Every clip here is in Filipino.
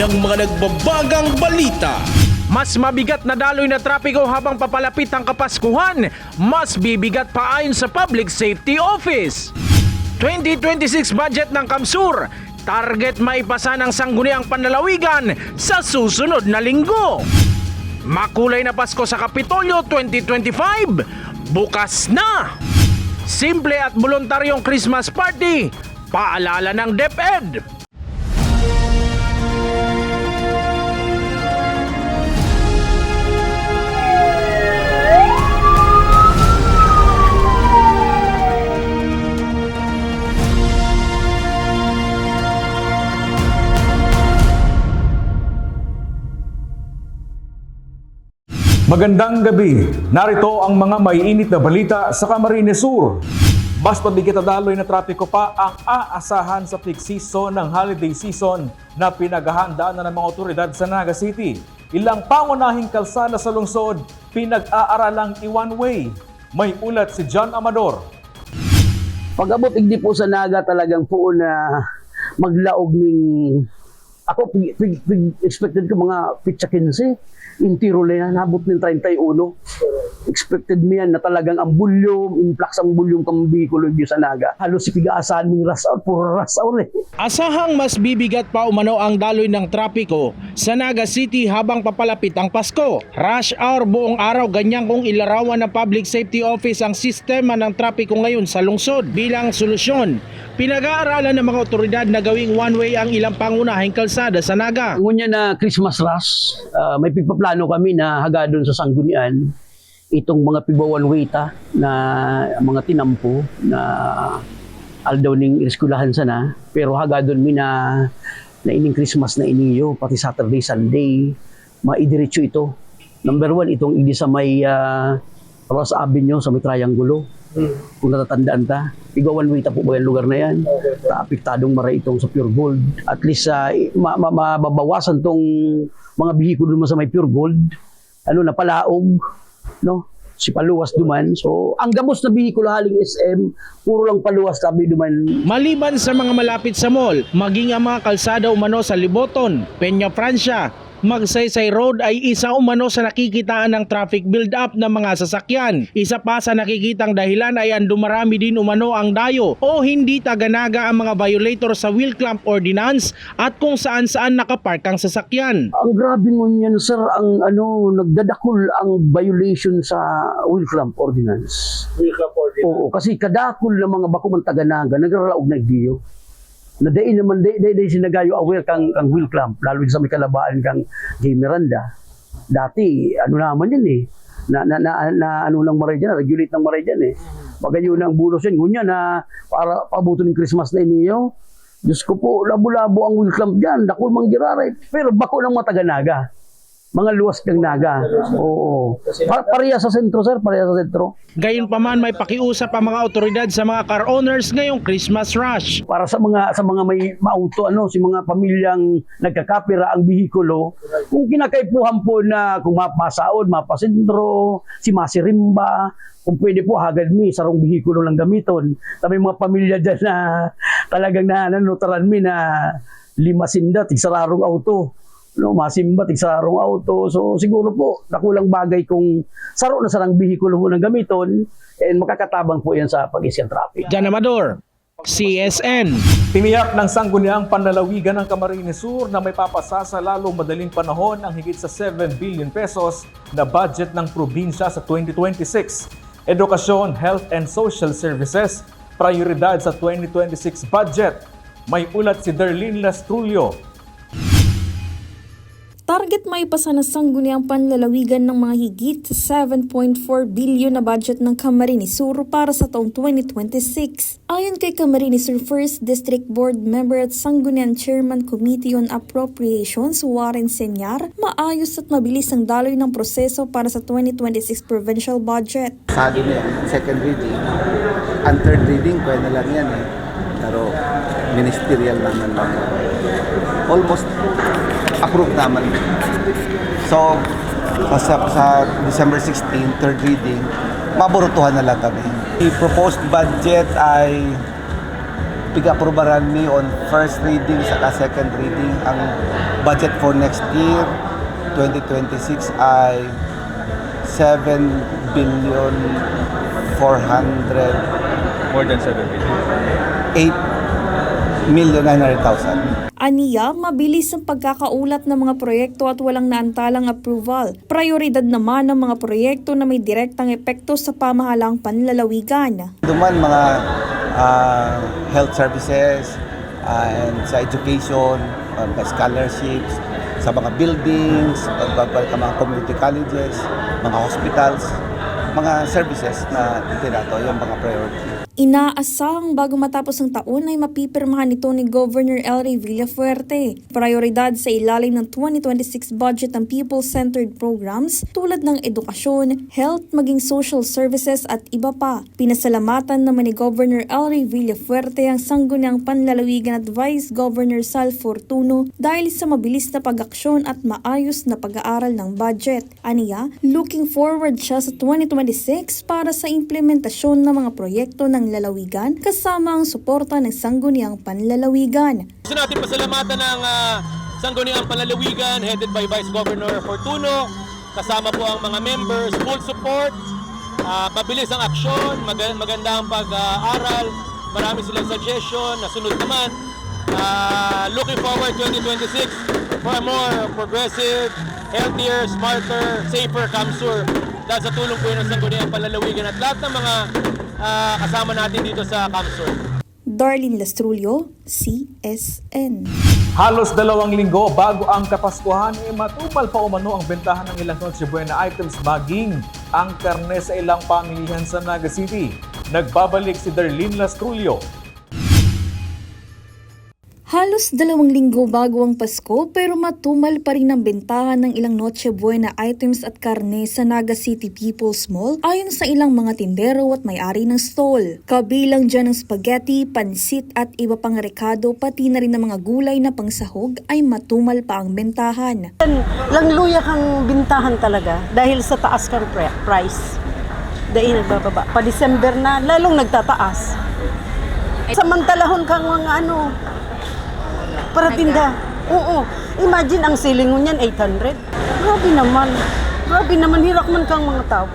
ng mga nagbabagang balita. Mas mabigat na daloy na trapiko habang papalapit ang Kapaskuhan, mas bibigat pa ayon sa Public Safety Office. 2026 budget ng Kamsur, target maipasa ng sangguniang panlalawigan sa susunod na linggo. Makulay na Pasko sa Kapitolyo 2025, bukas na. Simple at voluntaryong Christmas party, paalala ng DepEd. Magandang gabi. Narito ang mga maiinit na balita sa Camarines Sur. Mas mabigat na daloy na trapiko pa ang aasahan sa peak season ng holiday season na pinaghahandaan na ng mga otoridad sa Naga City. Ilang pangunahing kalsada sa lungsod, pinag-aaralang i-one-way. May ulat si John Amador. Pag-abot igdi po sa Naga talagang po na maglaog ning ako expected ko mga pitsa 15. Intiro na nabot ng 31. Expected mo yan na talagang ang bulyong, influx ang bulyong kambikulo dito sa Naga. Halos si piga-asahan ng rasaw, puro rasaw eh. Asahang mas bibigat pa umano ang daloy ng trapiko sa Naga City habang papalapit ang Pasko. Rush hour buong araw, ganyan kung ilarawan ng Public Safety Office ang sistema ng trapiko ngayon sa lungsod. Bilang solusyon, pinag-aaralan ng mga otoridad na gawing one-way ang ilang pangunahing kalsada sa Naga. Ngunya na Christmas rush, may pigpaplano kami na hagadon sa Sanggunian itong mga pigbawan-way na mga tinampo na aldaw ning iskulahan sana, pero hagadon mi na ining Christmas na iniyo pati Saturday, Sunday maidiretso ito. Number 1 itong idi sa may Ross Avenue sa may Triangulo. Kung natatandaan ta, pigbawan-way po ba yung lugar na yan? Apektadong maray itong sa Pure Gold. At least mababawasan tong mga bihikulo naman sa may Pure Gold. Napalaog, no? Si paluwas duman. So, ang gamos na bihikulo haling SM, puro lang paluwas tabi duman. Maliban sa mga malapit sa mall, maging ang mga kalsada umano sa Liboton, Peña Francia, Magsaysay Road ay isa umano sa nakikitaan ng traffic build-up ng mga sasakyan. Isa pa sa nakikitang dahilan ay ang dumarami din umano ang dayo o hindi taganaga ang mga violator sa wheel clamp ordinance at kung saan-saan nakapark ang sasakyan. Ang grabe ngunyan sir, ang nagdadakol ang violation sa wheel clamp ordinance. Wheel clamp ordinance? Oo, kasi kadakol ng mga bako man taganaga, nagraraog na igdiyo. Na day naman day sinagayo aware kang wheel clamp lalo sa may kalabaan kang J. Miranda. Dati naman yan eh. Na lang maray dyan, regulate ng maray dyan eh. Magayon ang bulos yan. Ngunya na para pabuto ng Christmas na iniyo. Diyos ko po, labo-labo ang wheel clamp dyan. Dakol mang giraray. Pero bako ng mga taga-naga. Mga luwas ng Naga. Oo. Pareha sa sentro, sir. Pareha sa sentro. Gayunpaman may pakiusap ang mga otoridad sa mga car owners ngayong Christmas rush. Para sa mga may auto si mga pamilyang nagkakapira ang bihikulo, kung kinakaipuhan po na kung mapasaod, mapasentro, si masirimba, kung pwede po hagad mi sarong bihikulo lang gamiton. May mga pamilya diyan na talagang nananotaran mi na 5 sinda tigsararong auto. Masimba tigsarong auto. So siguro po nakulang bagay kung saro na sarang bihikulo mo ng gamiton and makakatabang po yan sa pag-isyang traffic. John Amador, CSN. Tiniyak ng sangguniang panlalawigan ng Camarines Sur na may papasa sa lalong madaling panahon ang higit sa 7 billion pesos na budget ng probinsya sa 2026. Edukasyon, Health and Social Services, prioridad sa 2026 budget. May ulat si Darlene Lastrulio. Target maipasa na sangguniang panlalawigan ng mga higit sa 7.4 billion na budget ng Camarines Sur para sa taong 2026. Ayon kay Camarines Sur 1st District Board Member at Sangguniang Chairman Committee on Appropriations, Warren Senyar, maayos at mabilis ang daloy ng proseso para sa 2026 provincial budget. Sabi niya, second reading, and third reading, pwede lang yan eh. Pero ministerial naman lang. Almost approved naman. So, sa December 16, third reading, maburutuhan na lang kami. The proposed budget ay piga-aprobaran ni on first reading saka second reading. Ang budget for next year, 2026 ay More than 7 billion. 8,900,000. Aniya, mabilis ang pagkakaulat ng mga proyekto at walang naantalang approval. Prioridad naman ng mga proyekto na may direktang epekto sa pamahalang panlalawigan. Duman mga health services and sa education, scholarships, sa mga buildings, mga community colleges, mga hospitals, mga services na itinato, yung mga priority. Inaasahang bago matapos ang taon ay mapipirmahan ito ni Governor Elry Villafuerte. Prioridad sa ilalim ng 2026 budget ang people-centered programs tulad ng edukasyon, health, maging social services at iba pa. Pinasalamatan naman ni Governor Elry Villafuerte ang sangguniang panlalawigan at Vice Governor Sal Fortuno dahil sa mabilis na pag-aksyon at maayos na pag-aaral ng budget. Aniya, looking forward siya sa 2026 para sa implementasyon ng mga proyekto ng lalawigan kasama ang suporta ng Sangguniang Panlalawigan. Gusto natin pasalamatan ng Sangguniang Panlalawigan headed by Vice Governor Fortuno. Kasama po ang mga members, full support, mabilis ang aksyon, maganda ang pag-aaral, marami silang suggestion, nasunod naman. Looking forward 2026 for a more progressive, healthier, smarter, safer Kamsur. Dahil sa tulong po yun ng Sangguniang Panlalawigan at lahat ng mga kasama natin dito sa Kamsur. Darlene Lastrulio, CSN. Halos 2 linggo bago ang Kapaskuhan ay matumal pa umano ang bentahan ng ilang Noche Buena items maging ang karne sa ilang pamilihan sa Naga City. Nagbabalik si Darlene Lastrulio. Halos 2 linggo bago ang Pasko pero matumal pa rin ang bentahan ng ilang Noche Buena items at karne sa Naga City People's Mall ayon sa ilang mga tindero at may-ari ng stall. Kabilang dyan ng spaghetti, pansit at iba pang rekado pati na rin ng mga gulay na pangsahog ay matumal pa ang bentahan. Langluya kang bintahan talaga dahil sa taas kang price. Dahil nagbababa. Pa December na lalong nagtataas. Samantalahon kang mga para tinda. Oo. Imagine ang siling mo niyan, 800. Grabe naman. Grabe naman, hirak man kang mga tao.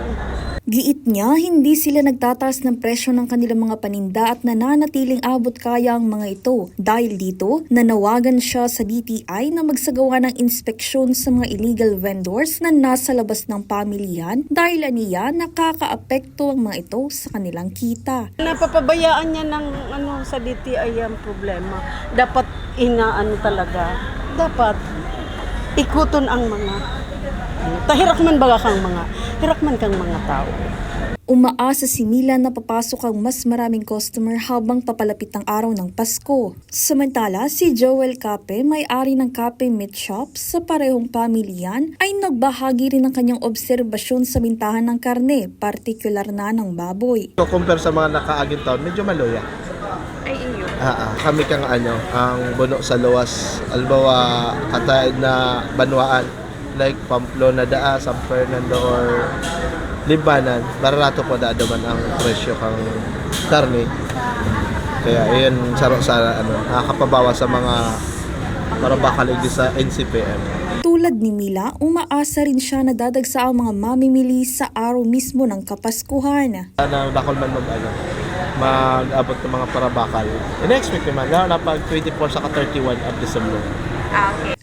Giit niya, hindi sila nagtataas ng presyo ng kanilang mga paninda at nananatiling abot kaya ang mga ito. Dahil dito, nanawagan siya sa DTI na magsagawa ng inspeksyon sa mga illegal vendors na nasa labas ng pamilihan dahil aniya nakakaapekto ang mga ito sa kanilang kita. Napapabayaan niya ng sa DTI ang problema. Dapat talaga. Dapat ikuton ang mga hirak man kang mga tao. Umaasa si Mila na papasok ang mas maraming customer habang papalapit ang araw ng Pasko. Samantala, si Joel Cape, may-ari ng Cape Meat Shop sa parehong pamilyan, ay nagbahagi rin ng kanyang obserbasyon sa bintahan ng karne, partikular na ng baboy. So, compare sa mga nakaaging taon, medyo maluya. Ay, iyo. Kami kang ang buno sa luwas, albawa katayad na banwaan, like Pamplona daa, San Fernando or Libanan, barato po daadaman ang presyo kang karne. Kaya iyon sa nakakapabawa sa mga marabakalig sa NCPM. Tulad ni Mila, umaasa rin siya na dadagsa ang mga mamimili sa araw mismo ng Kapaskuhan. Na bakal man mag-abot ng mga parabakal. In-expect naman, na pag 24 sa 31 of December.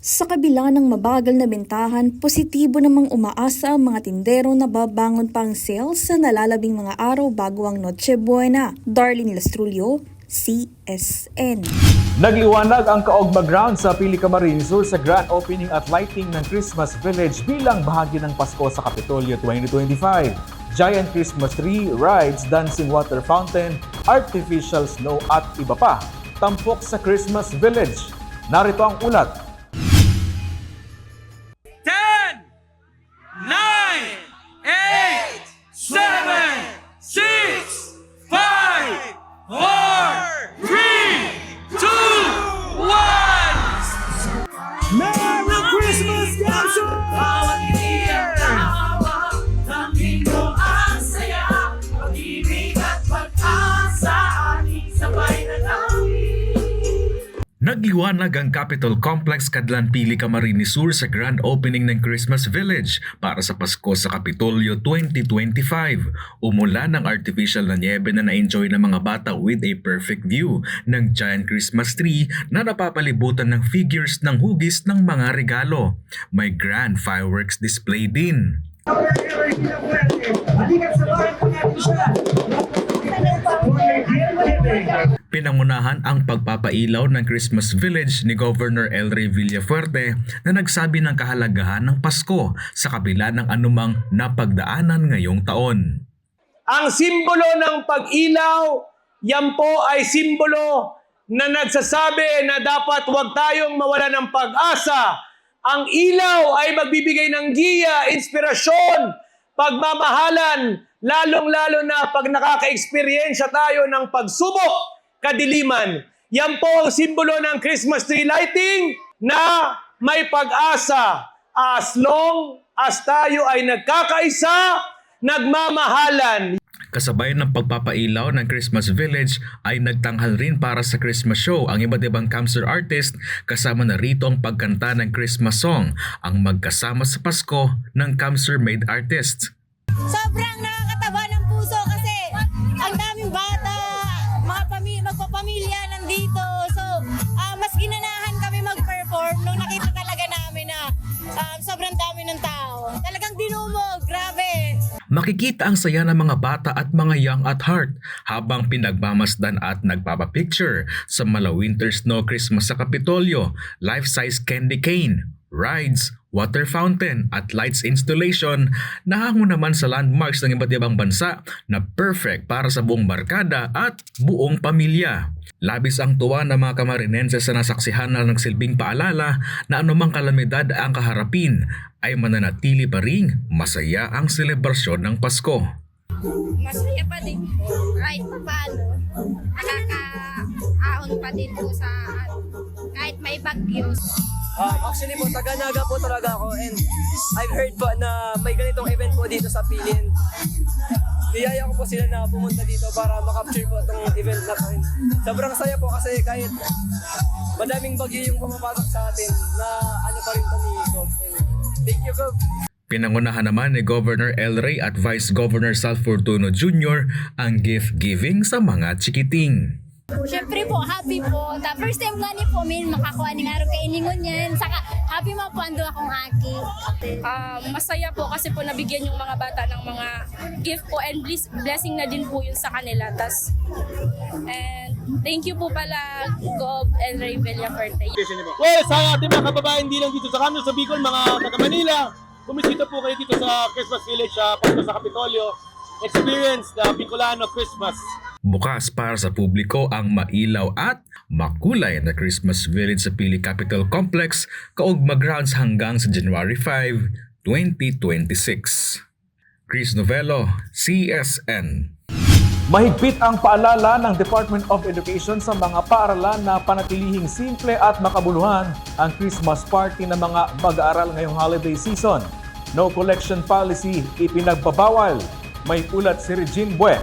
Sa kabila ng mabagal na bentahan, positibo namang umaasa ang mga tindero na babangon pa ang sales sa nalalabing mga araw bago ang Noche Buena. Darlene Lastrulio, CSN. Nagliwanag ang Kaogma Ground sa Pili Camarines Sur sa grand opening at lighting ng Christmas Village bilang bahagi ng Pasko sa Kapitolyo 2025. Giant Christmas tree, rides, dancing water fountain, artificial snow at iba pa. Tampok sa Christmas Village. Narito ang ulat. 10, 9, 8, 7, 6, 5, 4, 3, 2, 1. Merry Christmas, Kamsur! Bawat iyak tawa, tanging mo ang saya, pag-ibig at pag-asa, ating sabay na langit. Nagliwanag ang Capitol Complex kadlan pili Camarines Sur sa grand opening ng Christmas Village para sa Pasko sa Kapitolyo 2025. Umulan ng artificial na niebe na na-enjoy ng mga bata with a perfect view ng giant Christmas tree na napapalibutan ng figures ng hugis ng mga regalo. May grand fireworks display din. Pinangunahan ang pagpapailaw ng Christmas Village ni Governor El Rey Villafuerte na nagsabi ng kahalagahan ng Pasko sa kabila ng anumang napagdaanan ngayong taon. Ang simbolo ng pag-ilaw, yan po ay simbolo na nagsasabi na dapat huwag tayong mawala ng pag-asa. Ang ilaw ay magbibigay ng giya, inspirasyon, pagmamahalan, lalong-lalo na pag nakaka-eksperyensya tayo ng pagsubok, kadiliman. Yan po ang simbolo ng Christmas tree lighting na may pag-asa as long as tayo ay nagkakaisa, nagmamahalan. Kasabay ng pagpapailaw ng Christmas Village ay nagtanghal rin para sa Christmas show ang iba't ibang cancer artist kasama na rito ang pagkanta ng Christmas song ang magkasama sa Pasko ng cancer made artists. Sobrang nakakataba ng puso kasi ang daming bata, magpapamilya nandito. So, mas ginanahan kami mag-perform nung nakita talaga namin na sobrang dami ng tao. Talagang dinumog, grabe. Makikita ang saya ng mga bata at mga young at heart habang pinagmamasdan at nagpapapicture sa Winter Snow Christmas sa Kapitolyo, life-size candy cane, rides, water fountain at lights installation na hango naman sa landmarks ng iba't ibang bansa na perfect para sa buong barkada at buong pamilya. Labis ang tuwa ng mga Camarinenses sa nasaksihan na nagsilbing paalala na anumang kalamidad ang kaharapin ay mananatili pa ring masaya ang selebrasyon ng Pasko. Masaya pa din po. Kahit pa paano, nakakaahon pa din po sa kahit may bagyo. Actually po, taga-Naga po talaga ako and I've heard po na may ganitong event po dito sa Pilin. Niyaya ko po sila na pumunta dito para makapture po itong event na to. Sobrang saya po kasi kahit madaming bagyo yung pumapasok sa atin na ano pa rin ito ni Gob. Thank you, Gob. Pinangunahan naman ni Governor El Rey at Vice Governor Sal Fortuno Jr. ang gift giving sa mga chikiting. Siyempre po, happy po. First time nga ni po, makakuha ni nga rin kainingon yan. Saka, happy mga po, ando akong aki. Masaya po kasi po nabigyan yung mga bata ng mga gift po and blessing na din po yun sa kanila. And thank you po pala, Gob and Rey Villafuerte. Well, sa ating mga kababayan, hindi lang dito sa Camno, sa Bicol, mga taga-Manila, bumisita po kayo dito sa Christmas Village, Pasko sa Kapitolyo. Experience the Bicolano Christmas. Bukas para sa publiko ang mailaw at makulay na Christmas Village sa Pili Capitol Complex kaugma grounds hanggang sa January 5, 2026. Chris Novello, CSN. Mahigpit ang paalala ng Department of Education sa mga paaralan na panatilihing simple at makabuluhan ang Christmas party ng mga mag-aaral ngayong holiday season. No collection policy ipinagbabawal. May ulat si Regine Bue.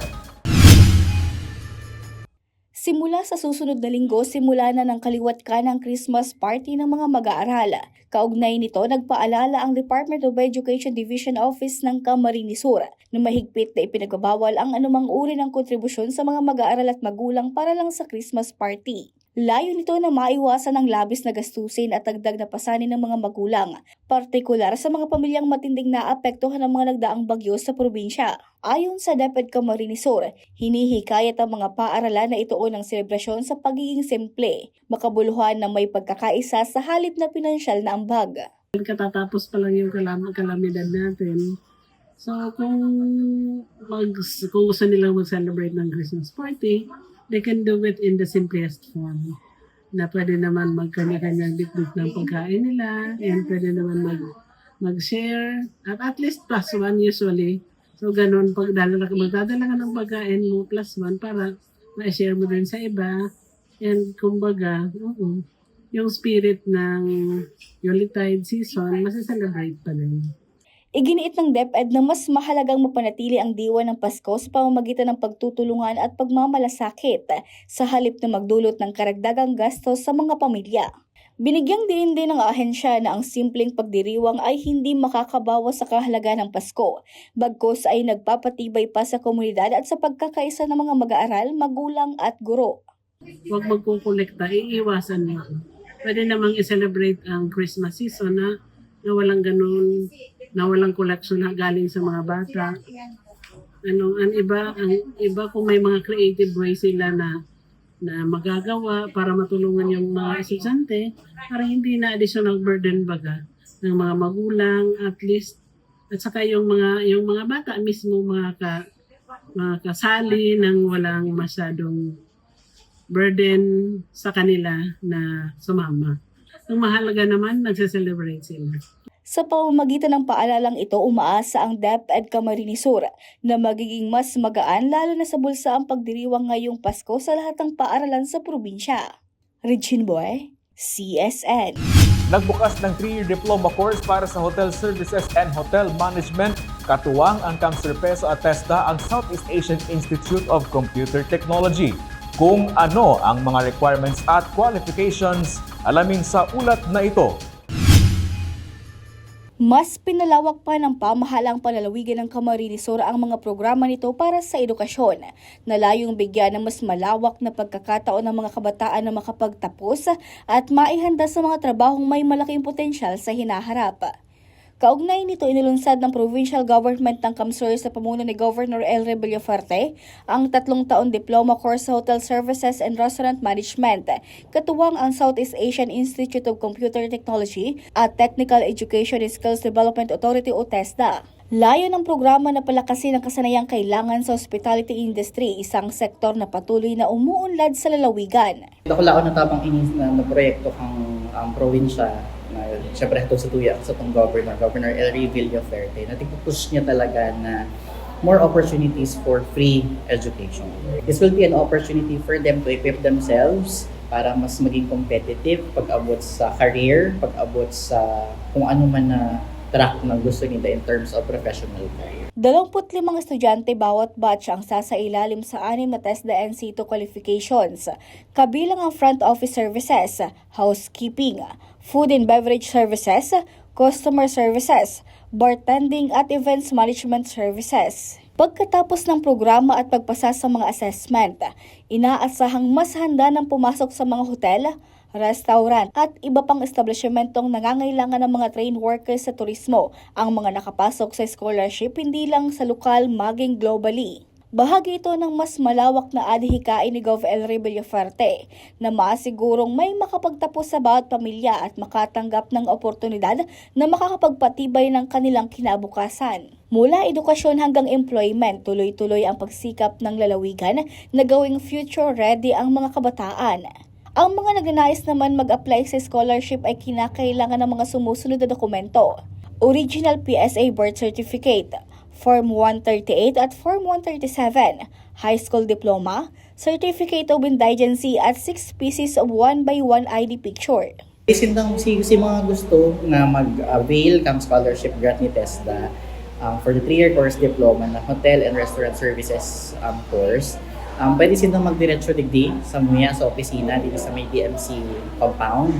Simula sa susunod na linggo, simula na ng kaliwat ka ng Christmas party ng mga mag-aaral. Kaugnay nito, nagpaalala ang Department of Education Division Office ng Camarines Sur na mahigpit na ipinagbabawal ang anumang uri ng kontribusyon sa mga mag-aaral at magulang para lang sa Christmas party. Layo nito na maiwasan ang labis na gastusin at dagdag na pasanin ng mga magulang, partikular sa mga pamilyang matinding naapektuhan ng mga nagdaang bagyo sa probinsya. Ayon sa DepEd Camarines Sur, hinihikayat ang mga paaralan na ituon ang selebrasyon sa pagiging simple, makabuluhan na may pagkakaisa sa halip na pinansyal na ambag. Katatapos pa lang yung kalamidad natin. So kung gusto nila mag-celebrate ng Christmas party, they can do it in the simplest form. Na pwede naman magkanya-kanyang bitbit ng pagkain nila and pwede naman mag-share at least +1 usually. So ganun, magdadala ka ng pagkain mo +1 para ma-share mo din sa iba. And kumbaga, yung spirit ng Yuletide season, masaselebrate pa din. Iginiit ng DepEd na mas mahalagang mapanatili ang diwa ng Pasko sa pamamagitan ng pagtutulungan at pagmamalasakit sa halip na magdulot ng karagdagang gastos sa mga pamilya. Binigyang diin din ng ahensya na ang simpleng pagdiriwang ay hindi makakabawas sa kahalagahan ng Pasko, bagkus ay nagpapatibay pa sa komunidad at sa pagkakaisa ng mga mag-aaral, magulang at guro. Huwag magkukolekta, iiwasan niyo. Pwede namang i-celebrate ang Christmas season na walang ganun, na walang collection na galing sa mga bata. Ang iba kung may mga creative ways sila na magagawa para matulungan yung mga estudyante para hindi na additional burden baga ng mga magulang at least at saka yung mga bata mismo mga kasali nang walang masyadong burden sa kanila na sumama. Ang mahalaga naman nagse-celebrate sila. Sa pamamagitan ng paalalang ito, umaasa ang DepEd Camarines Sur na magiging mas magaan lalo na sa bulsa ang pagdiriwang ngayong Pasko sa lahat ng paaralan sa probinsya. Regine Boy, CSN. Nagbukas ng 3-year diploma course para sa Hotel Services and Hotel Management. Katuwang ang CAMSUR PESO at TESDA ang Southeast Asian Institute of Computer Technology. Kung ano ang mga requirements at qualifications, alamin sa ulat na ito. Mas pinalawak pa ng pamahalang palalawigan ng Camarines Sur ang mga programa nito para sa edukasyon, na layong bigyan ng mas malawak na pagkakataon ng mga kabataan na makapagtapos at maihanda sa mga trabahong may malaking potensyal sa hinaharap. Kaugnay nito, inilunsad ng provincial government ng CAMSUR sa pamuno ni Governor Elry Villafarte ang 3-taon diploma course sa Hotel Services and Restaurant Management, katuwang ang Southeast Asian Institute of Computer Technology at Technical Education and Skills Development Authority o TESDA. Layo ng programa na palakasin ang kasanayang kailangan sa hospitality industry, isang sektor na patuloy na umuunlad sa lalawigan. Dakulaon na tabang inis na proyekto kang probinsya na siyempre ito sa tuya sa itong Governor Elry Villafarte na push niya talaga na more opportunities for free education. This will be an opportunity for them to equip themselves para mas maging competitive pag-abot sa career, pag-abot sa kung ano man na track na gusto nila in terms of professional career. 25 estudyante bawat batch ang sasailalim sa 6 na TESDA NC2 qualifications, kabilang ang front office services, housekeeping, food and beverage services, customer services, bartending at events management services. Pagkatapos ng programa at pagpasa sa mga assessment, inaasahang mas handa ng pumasok sa mga hotel, restaurant at iba pang establishmentong nangangailangan ng mga trained workers sa turismo ang mga nakapasok sa scholarship hindi lang sa lokal maging globally. Bahagi ito ng mas malawak na adhikain ni Gov. Elry Villafarte na maasigurong may makapagtapos sa bawat pamilya at makatanggap ng oportunidad na makakapagpatibay ng kanilang kinabukasan. Mula edukasyon hanggang employment, tuloy-tuloy ang pagsikap ng lalawigan na gawing future-ready ang mga kabataan. Ang mga nagnanais naman mag-apply sa scholarship ay kinakailangan ng mga sumusunod na dokumento: Original PSA Birth Certificate, Form 138 at Form 137, High School Diploma, Certificate of Indigency at 6 pieces of 1x1 ID picture. Isindang si mga gusto na mag-avail ng scholarship grant ni TESDA for the 3-year course diploma na Hotel and Restaurant Services course. Pwede silang magdiretso digdi sa opisina dito sa may DMC compound.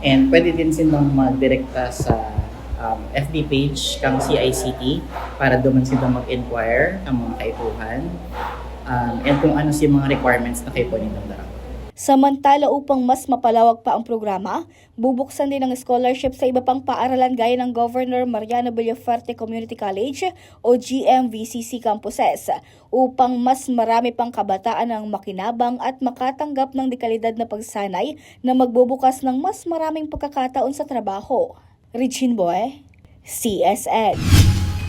And pwede din silang magdirekta sa FB page kang CICT para doon silang mag-inquire ang mga kaituhan and kung ano si mga requirements na kayo po nilang darang. Samantala, upang mas mapalawak pa ang programa, bubuksan din ang scholarship sa iba pang paaralan gaya ng Governor Mariano Villafarte Community College o GMVCC campuses upang mas marami pang kabataan ang makinabang at makatanggap ng dekalidad na pagsanay na magbubukas ng mas maraming pagkakataon sa trabaho. Regine Boy, CSN.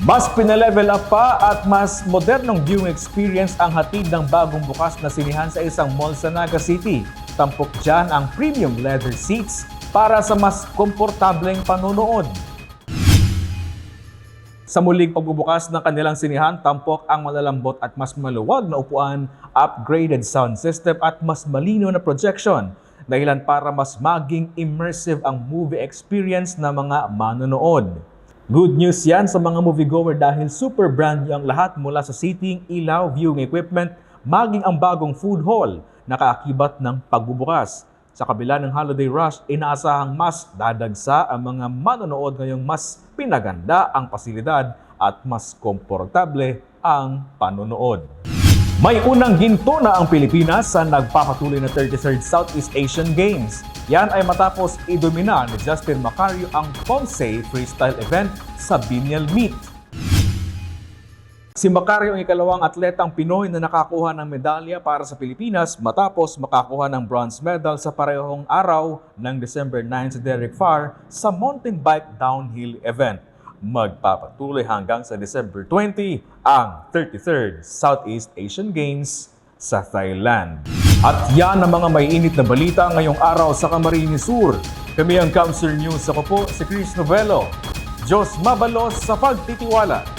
Mas pinalevel up pa at mas modernong viewing experience ang hatid ng bagong bukas na sinihan sa isang mall sa Naga City. Tampok dyan ang premium leather seats para sa mas komportableng panonood. Sa muling pagbubukas ng kanilang sinihan, tampok ang malalambot at mas maluwag na upuan, upgraded sound system at mas malinaw na projection. Dahilan para mas maging immersive ang movie experience ng mga manonood. Good news yan sa mga moviegoer dahil super brand new ang lahat mula sa seating, ilaw, viewing equipment, maging ang bagong food hall na kaakibat ng pagbubukas. Sa kabila ng holiday rush, inaasahang mas dadagsa ang mga manonood ngayong mas pinaganda ang pasilidad at mas komportable ang panonood. May unang ginto na ang Pilipinas sa nagpapatuloy na 33rd Southeast Asian Games. Yan ay matapos idomina ni Justin Macario ang Ponce Freestyle event sa Binyal Meet. Si Macario ang ikalawang atletang Pinoy na nakakuha ng medalya para sa Pilipinas matapos makakuha ng bronze medal sa parehong araw ng December 9 si Derek Farr sa mountain bike downhill event. Magpapatuloy hanggang sa December 20 ang 33rd Southeast Asian Games sa Thailand. At yan ang mga maiinit na balita ngayong araw sa Camarines Sur. Kami ang Kamsur News. Ako po si Chris Novelo. Diyos mabalos sa pagtitiwala.